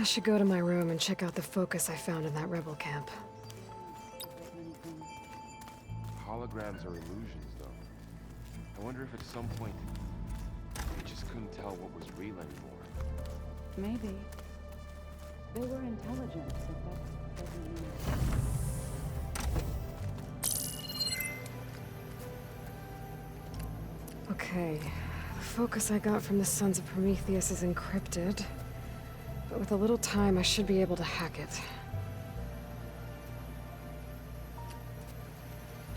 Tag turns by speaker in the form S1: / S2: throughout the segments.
S1: I should go to my room and check out the focus I found in that rebel camp.
S2: Holograms are illusions, though. I wonder if at some point we just couldn't tell what was real anymore.
S3: Maybe. They were intelligent, but that doesn't mean...
S1: Okay, the focus I got from the Sons of Prometheus is encrypted, but with a little time I should be able to hack it.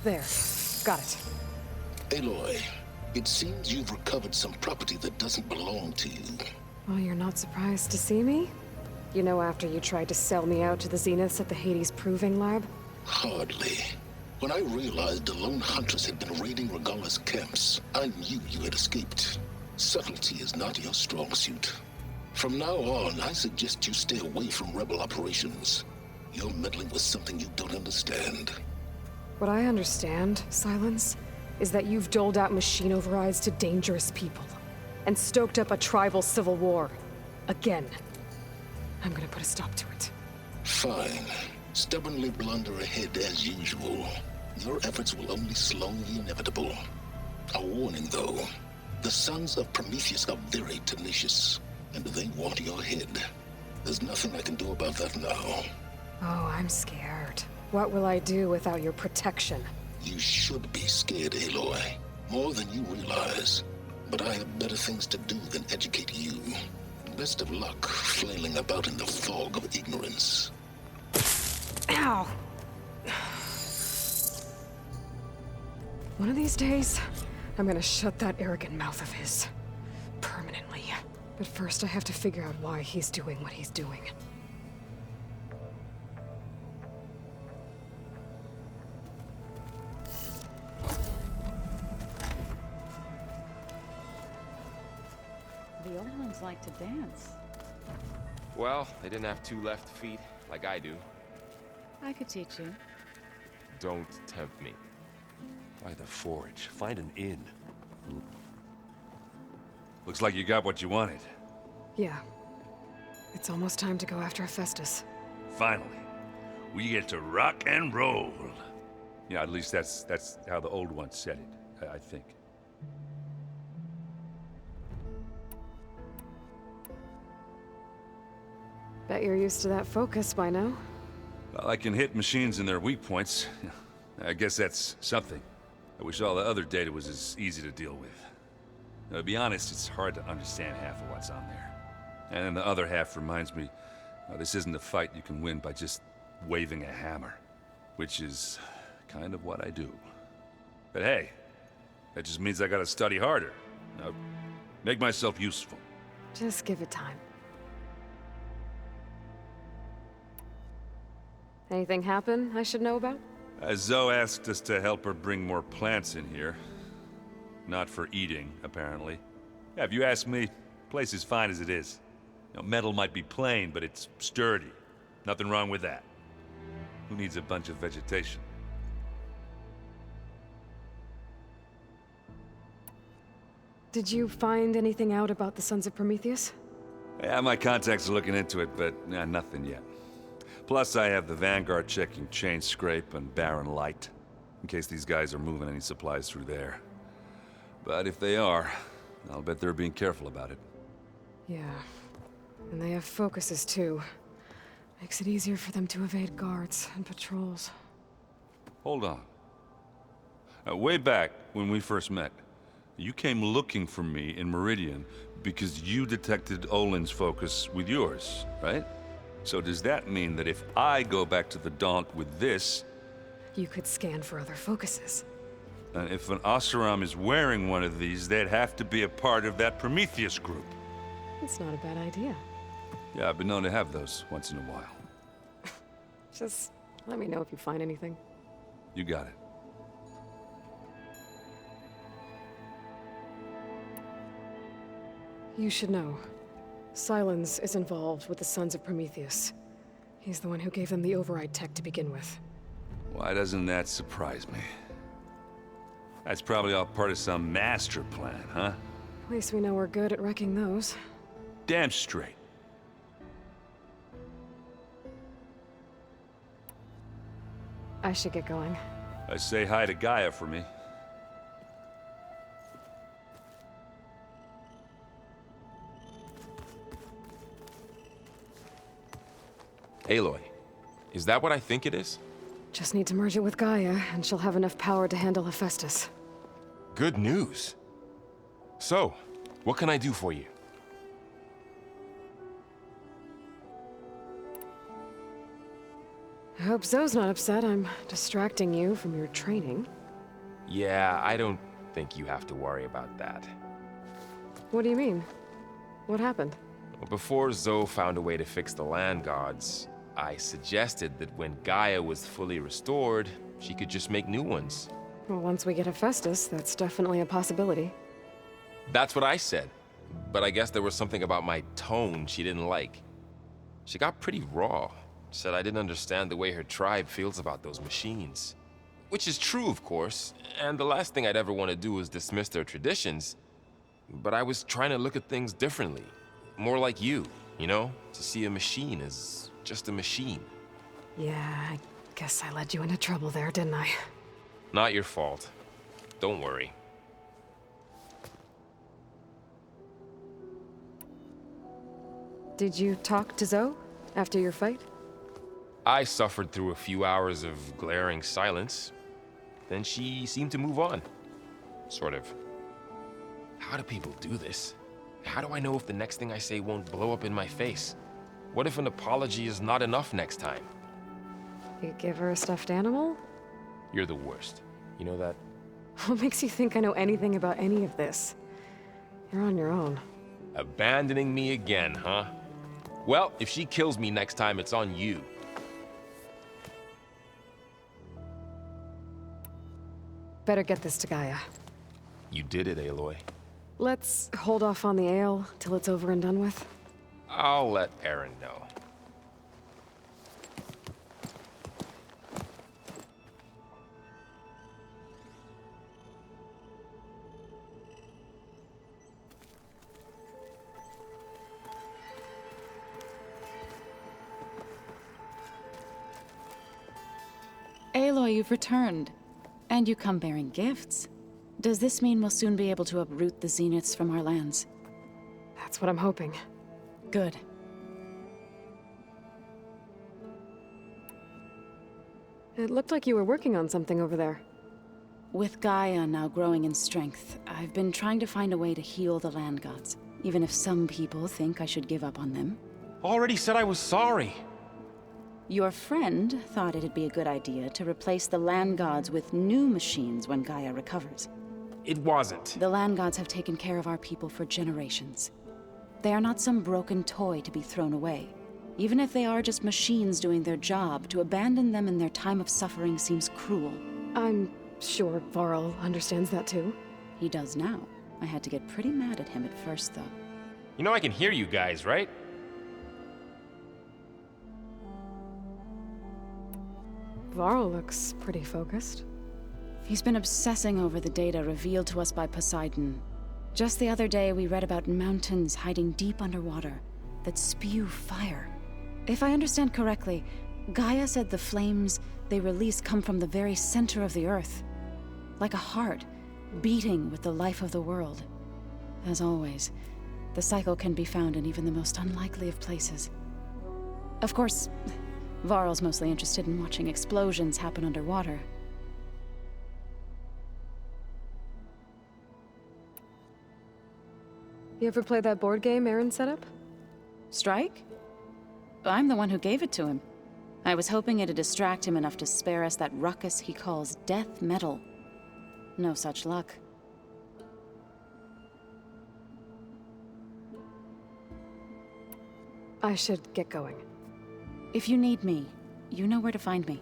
S1: There, got it.
S4: Aloy, it seems you've recovered some property that doesn't belong to you.
S1: Well, you're not surprised to see me? You know, after you tried to sell me out to the Zeniths at the Hades Proving Lab?
S4: Hardly. When I realized the lone hunters had been raiding Regala's camps, I knew you had escaped. Subtlety is not your strong suit. From now on, I suggest you stay away from rebel operations. You're meddling with something you don't understand.
S1: What I understand, Silence, is that you've doled out machine overrides to dangerous people, and stoked up a tribal civil war. Again. I'm gonna put a stop to it.
S4: Fine. Stubbornly blunder ahead as usual. Your efforts will only slow the inevitable. A warning, though. The Sons of Prometheus are very tenacious, and they want your head. There's nothing I can do about that now.
S1: Oh, I'm scared. What will I do without your protection?
S4: You should be scared, Aloy. More than you realize. But I have better things to do than educate you. Best of luck flailing about in the fog of ignorance.
S1: Ow! One of these days, I'm gonna shut that arrogant mouth of his. Permanently. But first I have to figure out why he's doing what he's doing.
S3: The old ones like to dance.
S2: Well, they didn't have two left feet, like I do.
S3: I could teach you.
S2: Don't tempt me.
S5: By the forge. Find an inn. Looks like you got what you wanted.
S1: Yeah. It's almost time to go after Hephaestus.
S5: Finally. We get to rock and roll. Yeah, at least that's how the old ones said it, I think.
S1: Bet you're used to that focus by now.
S5: Well, I can hit machines in their weak points. I guess that's something. I wish all the other data was as easy to deal with. Now, to be honest, it's hard to understand half of what's on there. And then the other half reminds me, this isn't a fight you can win by just waving a hammer. Which is kind of what I do. But hey, that just means I gotta study harder. Make myself useful.
S1: Just give it time. Anything happen I should know about?
S5: Zoe asked us to help her bring more plants in here. Not for eating, apparently. Yeah, if you ask me, the place is fine as it is. Metal might be plain, but it's sturdy. Nothing wrong with that. Who needs a bunch of vegetation?
S1: Did you find anything out about the Sons of Prometheus?
S5: Yeah, my contacts are looking into it, but nothing yet. Plus, I have the Vanguard checking Chain Scrape and Barren Light, in case these guys are moving any supplies through there. But if they are, I'll bet they're being careful about it.
S1: Yeah. And they have focuses, too. Makes it easier for them to evade guards and patrols.
S5: Hold on. Way back, when we first met, you came looking for me in Meridian because you detected Olin's focus with yours, right? So does that mean that if I go back to the Daunt with this...
S1: You could scan for other focuses.
S5: And if an Oseram is wearing one of these, they'd have to be a part of that Prometheus group.
S1: It's not a bad idea.
S5: Yeah, I've been known to have those once in a while.
S1: Just let me know if you find anything.
S5: You got it.
S1: You should know. Silence is involved with the Sons of Prometheus. He's the one who gave them the override tech to begin with.
S5: Why doesn't that surprise me? That's probably all part of some master plan, huh?
S1: At least we know we're good at wrecking those.
S5: Damn straight.
S1: I should get going.
S5: Say hi to Gaia for me.
S6: Aloy, is that what I think it is?
S1: Just need to merge it with Gaia, and she'll have enough power to handle Hephaestus.
S6: Good news. So, what can I do for you?
S1: I hope Zoe's not upset I'm distracting you from your training.
S6: Yeah, I don't think you have to worry about that.
S1: What do you mean? What happened?
S6: Well, before Zoe found a way to fix the land gods, I suggested that when Gaia was fully restored, she could just make new ones.
S1: Well, once we get Hephaestus, that's definitely a possibility.
S6: That's what I said. But I guess there was something about my tone she didn't like. She got pretty raw. Said I didn't understand the way her tribe feels about those machines. Which is true, of course, and the last thing I'd ever want to do is dismiss their traditions. But I was trying to look at things differently. More like you know? To see a machine as just a machine.
S1: Yeah, I guess I led you into trouble there, didn't I?
S6: Not your fault. Don't worry.
S1: Did you talk to Zoe after your fight?
S6: I suffered through a few hours of glaring silence. Then she seemed to move on. Sort of. How do people do this? How do I know if the next thing I say won't blow up in my face? What if an apology is not enough next time?
S1: You give her a stuffed animal?
S6: You're the worst. You know that?
S1: What makes you think I know anything about any of this? You're on your own.
S6: Abandoning me again, huh? Well, if she kills me next time, it's on you.
S1: Better get this to Gaia.
S6: You did it, Aloy.
S1: Let's hold off on the ale till it's over and done with.
S6: I'll let Aaron know.
S3: Aloy, you've returned. And you come bearing gifts. Does this mean we'll soon be able to uproot the Zeniths from our lands?
S1: That's what I'm hoping.
S3: Good.
S1: It looked like you were working on something over there.
S3: With Gaia now growing in strength, I've been trying to find a way to heal the land gods, even if some people think I should give up on them.
S6: Already said I was sorry.
S3: Your friend thought it'd be a good idea to replace the land gods with new machines when Gaia recovers.
S6: It wasn't.
S3: The land gods have taken care of our people for generations. They are not some broken toy to be thrown away. Even if they are just machines doing their job, to abandon them in their time of suffering seems cruel.
S1: I'm sure Varl understands that too.
S3: He does now. I had to get pretty mad at him at first, though.
S6: You know I can hear you guys, right?
S1: Varl looks pretty focused.
S3: He's been obsessing over the data revealed to us by Poseidon. Just the other day, we read about mountains hiding deep underwater that spew fire. If I understand correctly, Gaia said the flames they release come from the very center of the Earth. Like a heart, beating with the life of the world. As always, the cycle can be found in even the most unlikely of places. Of course, Varl's mostly interested in watching explosions happen underwater.
S1: You ever play that board game Aaron set up?
S3: Strike? I'm the one who gave it to him. I was hoping it'd distract him enough to spare us that ruckus he calls death metal. No such luck.
S1: I should get going.
S3: If you need me, you know where to find me.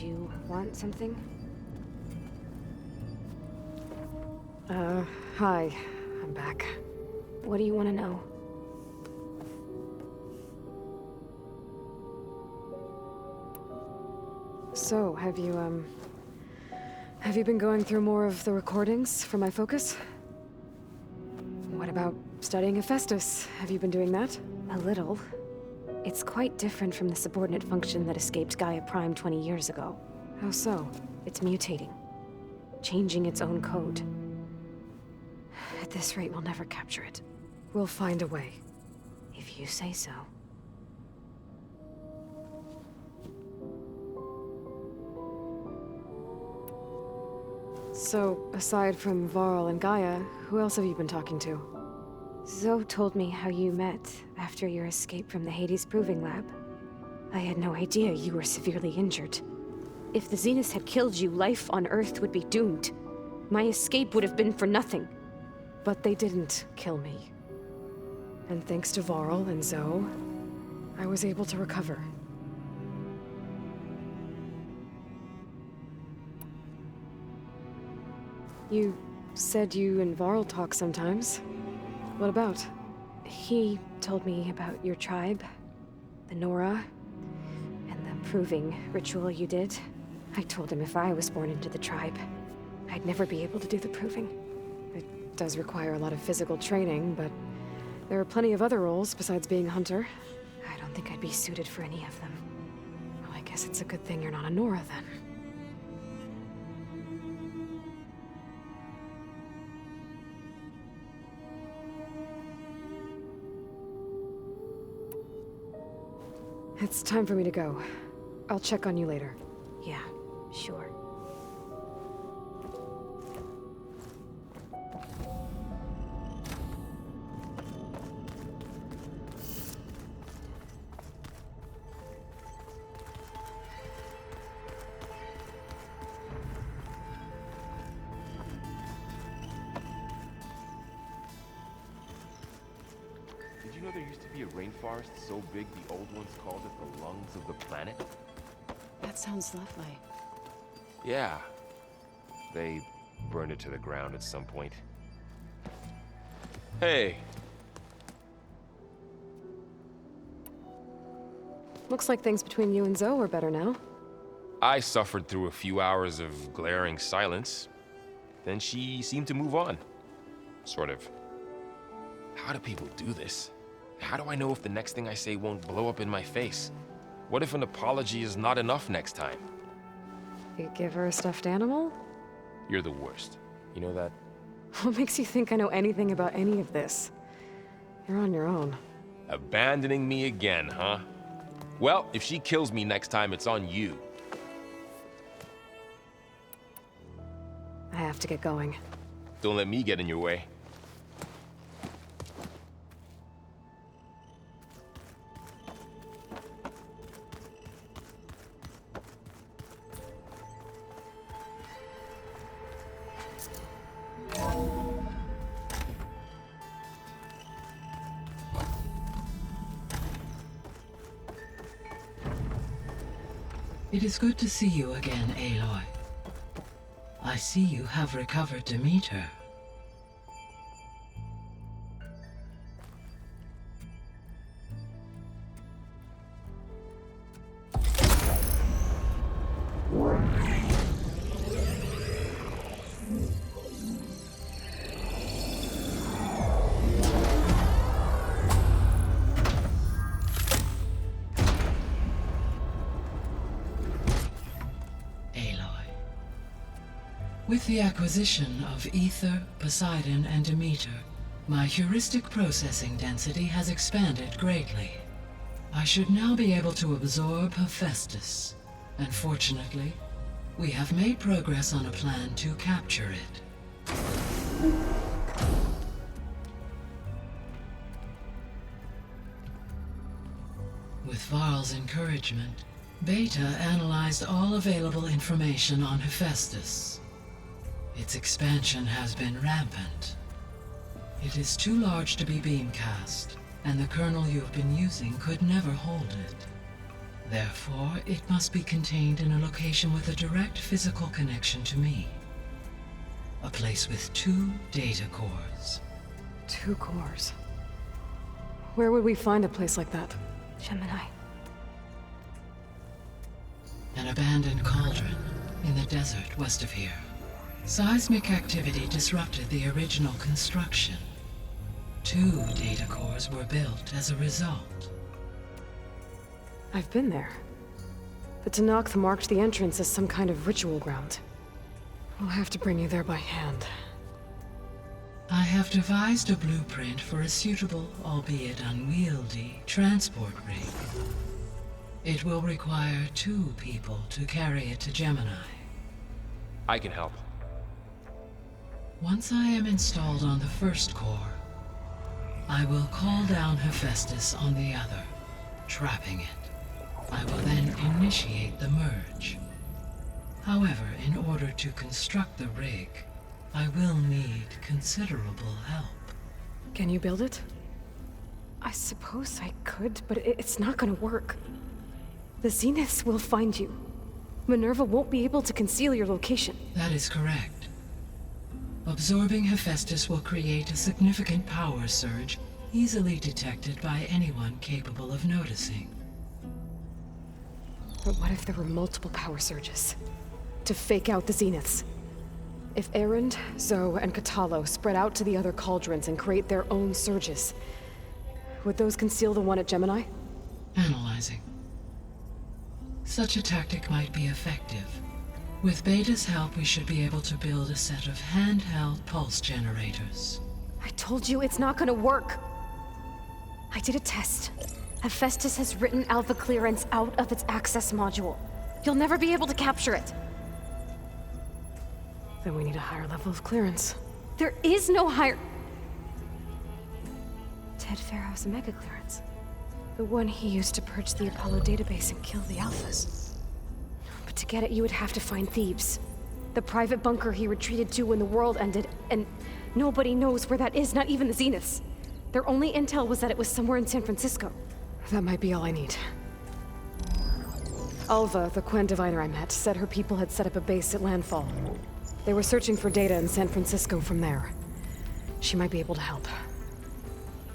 S1: you want something? Hi. I'm back. What do you want to know? So, have you been going through more of the recordings for my focus? What about studying Hephaestus? Have you been doing that? A little. It's quite different from the subordinate function that escaped Gaia Prime 20 years ago. How so? It's mutating. Changing its own code. At this rate, we'll never capture it. We'll find a way. If you say so. So, aside from Varl and Gaia, who else have you been talking to? Zoe told me how you met after your escape from the Hades Proving Lab. I had no idea you were severely injured. If the Zeniths had killed you, life on Earth would be doomed. My escape would have been for nothing. But they didn't kill me. And thanks to Varl and Zoe, I was able to recover. You said you and Varl talk sometimes. What about? He told me about your tribe, the Nora, and the proving ritual you did. I told him if I was born into the tribe, I'd never be able to do the proving. It does require a lot of physical training, but there are plenty of other roles besides being a hunter. I don't think I'd be suited for any of them. Well, I guess it's a good thing you're not a Nora, then. It's time for me to go. I'll check on you later. Yeah, sure.
S2: Did you know there used to be a rainforest so big the old ones called it the lungs of the planet?
S3: That sounds lovely.
S6: Yeah. They burned it to the ground at some point. Hey.
S1: Looks like things between you and Zoe are better now.
S6: I suffered through a few hours of glaring silence. Then she seemed to move on. Sort of. How do people do this? How do I know if the next thing I say won't blow up in my face? What if an apology is not enough next time?
S1: You give her a stuffed animal?
S6: You're the worst. You know that?
S1: What makes you think I know anything about any of this? You're on your own.
S6: Abandoning me again, huh? Well, if she kills me next time, it's on you.
S1: I have to get going.
S6: Don't let me get in your way.
S7: It is good to see you again, Aloy. I see you have recovered Demeter. With the acquisition of Ether, Poseidon, and Demeter, my heuristic processing density has expanded greatly. I should now be able to absorb Hephaestus, and fortunately, we have made progress on a plan to capture it. With Varl's encouragement, Beta analyzed all available information on Hephaestus. Its expansion has been rampant. It is too large to be beamcast, and the kernel you have been using could never hold it. Therefore, it must be contained in a location with a direct physical connection to me. A place with 2 data cores.
S1: 2 cores. Where would we find a place like that?
S8: Gemini.
S7: An abandoned cauldron in the desert west of here. Seismic activity disrupted the original construction. 2 data cores were built as a result.
S1: I've been there. The Tenakth marked the entrance as some kind of ritual ground. We'll have to bring you there by hand.
S7: I have devised a blueprint for a suitable, albeit unwieldy, transport rig. It will require 2 people to carry it to Gemini.
S6: I can help.
S7: Once I am installed on the first core, I will call down Hephaestus on the other, trapping it. I will then initiate the merge. However, in order to construct the rig, I will need considerable help.
S1: Can you build it? I suppose I could, but it's not gonna work. The Zeniths will find you. Minerva won't be able to conceal your location.
S7: That is correct. Absorbing Hephaestus will create a significant power surge, easily detected by anyone capable of noticing.
S1: But what if there were multiple power surges? To fake out the Zeniths? If Erend, Zoe, and Katalo spread out to the other cauldrons and create their own surges, would those conceal the one at Gemini?
S7: Analyzing. Such a tactic might be effective. With Beta's help, we should be able to build a set of handheld pulse generators.
S1: I told you it's not gonna work! I did a test. Hephaestus has written Alpha clearance out of its access module. You'll never be able to capture it. Then we need a higher level of clearance. There is no higher... Ted Pharaoh's mega clearance. The one he used to purge the Apollo database and kill the Alphas. But to get it, you would have to find Thebes. The private bunker he retreated to when the world ended, and nobody knows where that is, not even the Zeniths. Their only intel was that it was somewhere in San Francisco. That might be all I need. Alva, the Quen diviner I met, said her people had set up a base at landfall. They were searching for data in San Francisco from there. She might be able to help.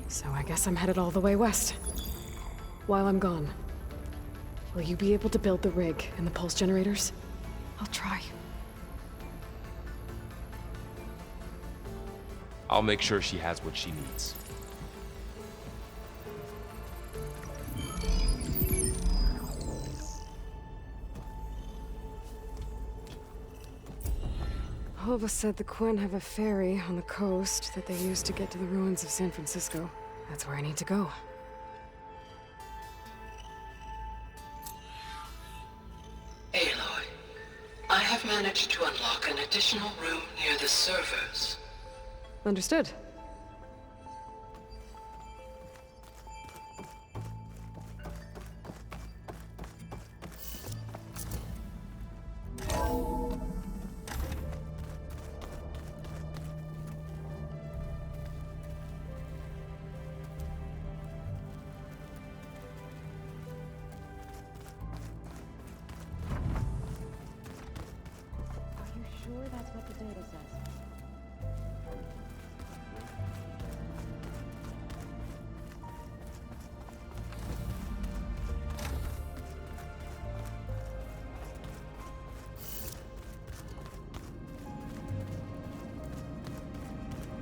S1: So I guess I'm headed all the way west. While I'm gone, will you be able to build the rig and the pulse generators? I'll try.
S6: I'll make sure she has what she needs.
S1: Alva said the Quen have a ferry on the coast that they use to get to the ruins of San Francisco. That's where I need to go.
S7: Aloy, I have managed to unlock an additional room near the servers.
S1: Understood.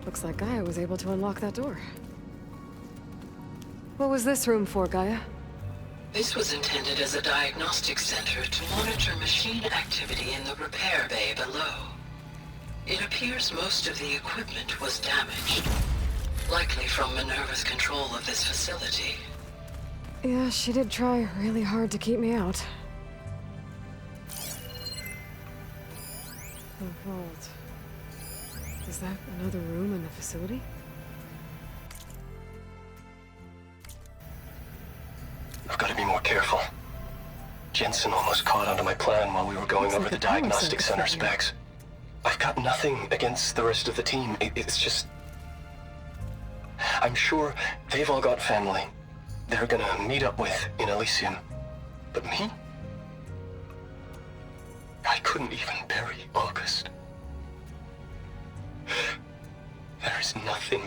S1: Looks like Gaia was able to unlock that door. What was this room for, Gaia?
S7: This was intended as a diagnostic center to monitor machine activity in the repair bay below. It appears most of the equipment was damaged, likely from Minerva's control of this facility.
S1: Yeah, she did try really hard to keep me out. The vault. Is that another room in the facility?
S9: I've got to be more careful. Jensen almost caught onto my plan while we were going over the diagnostic center specs. I've got nothing against the rest of the team. It's just... I'm sure they've all got family they're gonna meet up with in Elysium. But me? I couldn't even bury August. There is nothing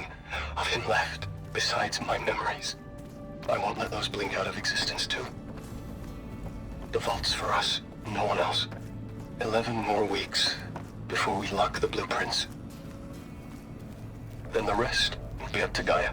S9: of him left besides my memories. I won't let those blink out of existence too. The vault's for us, no one else. 11 more weeks before we lock the blueprints. Then the rest will be up to Gaia.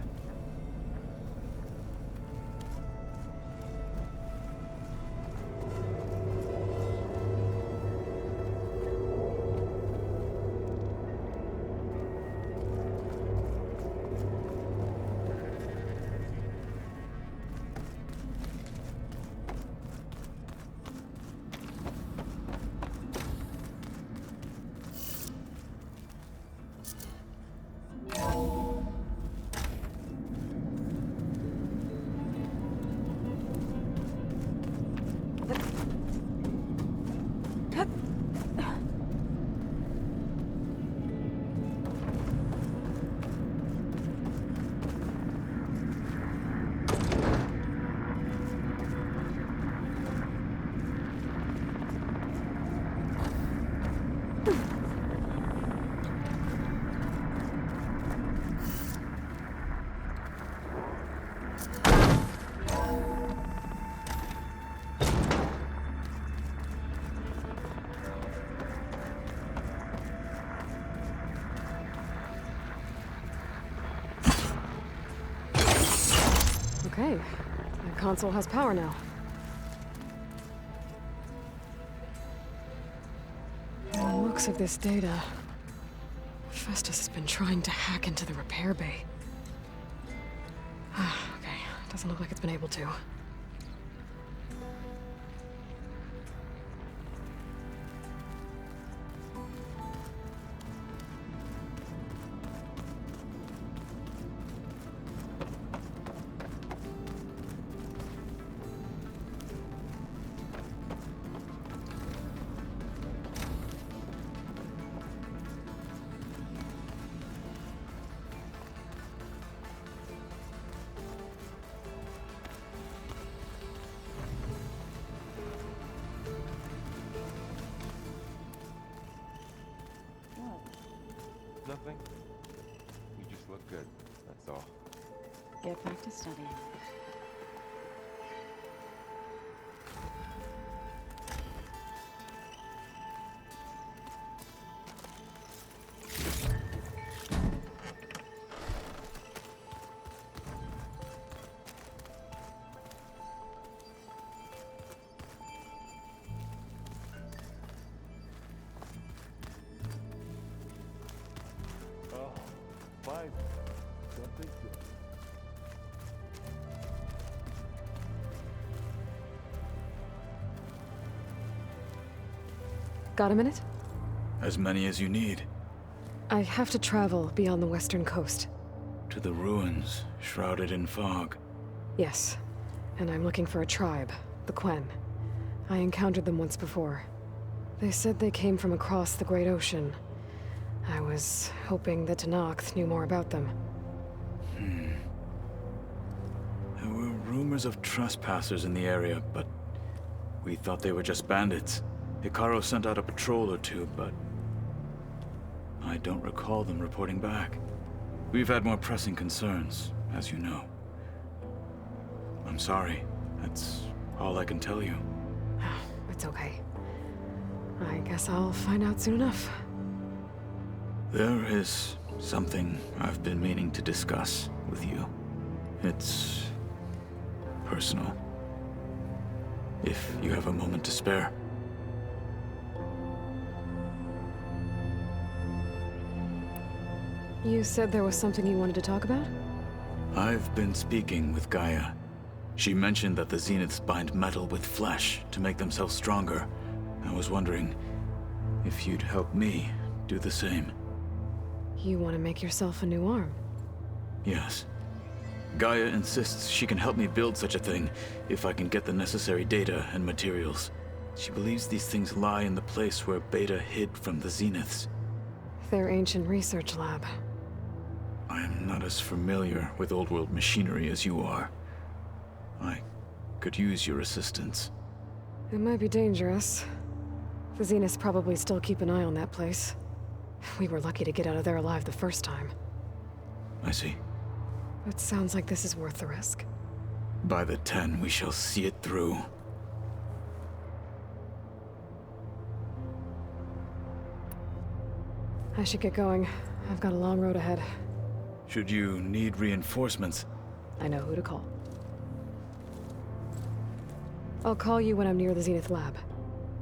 S1: Okay, the console has power now. From the looks of this data, Festus has been trying to hack into the repair bay. Okay, doesn't look like it's been able to.
S2: Nothing. You just look good, that's all.
S3: Get back to studying.
S2: Oh, fine. Don't think so.
S1: Got a minute?
S8: As many as you need.
S1: I have to travel beyond the western coast.
S8: To the ruins, shrouded in fog.
S1: Yes, and I'm looking for a tribe, the Quen. I encountered them once before. They said they came from across the Great Ocean. I was hoping that Tenakth knew more about them.
S8: There were rumors of trespassers in the area, but we thought they were just bandits. Hikaru sent out a patrol or two, but I don't recall them reporting back. We've had more pressing concerns, as you know. I'm sorry. That's all I can tell you.
S1: It's okay. I guess I'll find out soon enough.
S8: There is something I've been meaning to discuss with you. It's personal. If you have a moment to spare.
S1: You said there was something you wanted to talk about?
S8: I've been speaking with Gaia. She mentioned that the Zeniths bind metal with flesh to make themselves stronger. I was wondering if you'd help me do the same.
S1: You want to make yourself a new arm?
S8: Yes. Gaia insists she can help me build such a thing if I can get the necessary data and materials. She believes these things lie in the place where Beta hid from the Zeniths.
S1: Their ancient research lab.
S8: I am not as familiar with old-world machinery as you are. I could use your assistance.
S1: It might be dangerous. The Zeniths probably still keep an eye on that place. We were lucky to get out of there alive the first time.
S8: I see.
S1: It sounds like this is worth the risk.
S8: By the 10, we shall see it through.
S1: I should get going. I've got a long road ahead.
S8: Should you need reinforcements?
S1: I know who to call. I'll call you when I'm near the Zenith lab.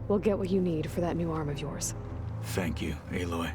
S1: We'll get what you need for that new arm of yours.
S8: Thank you, Aloy.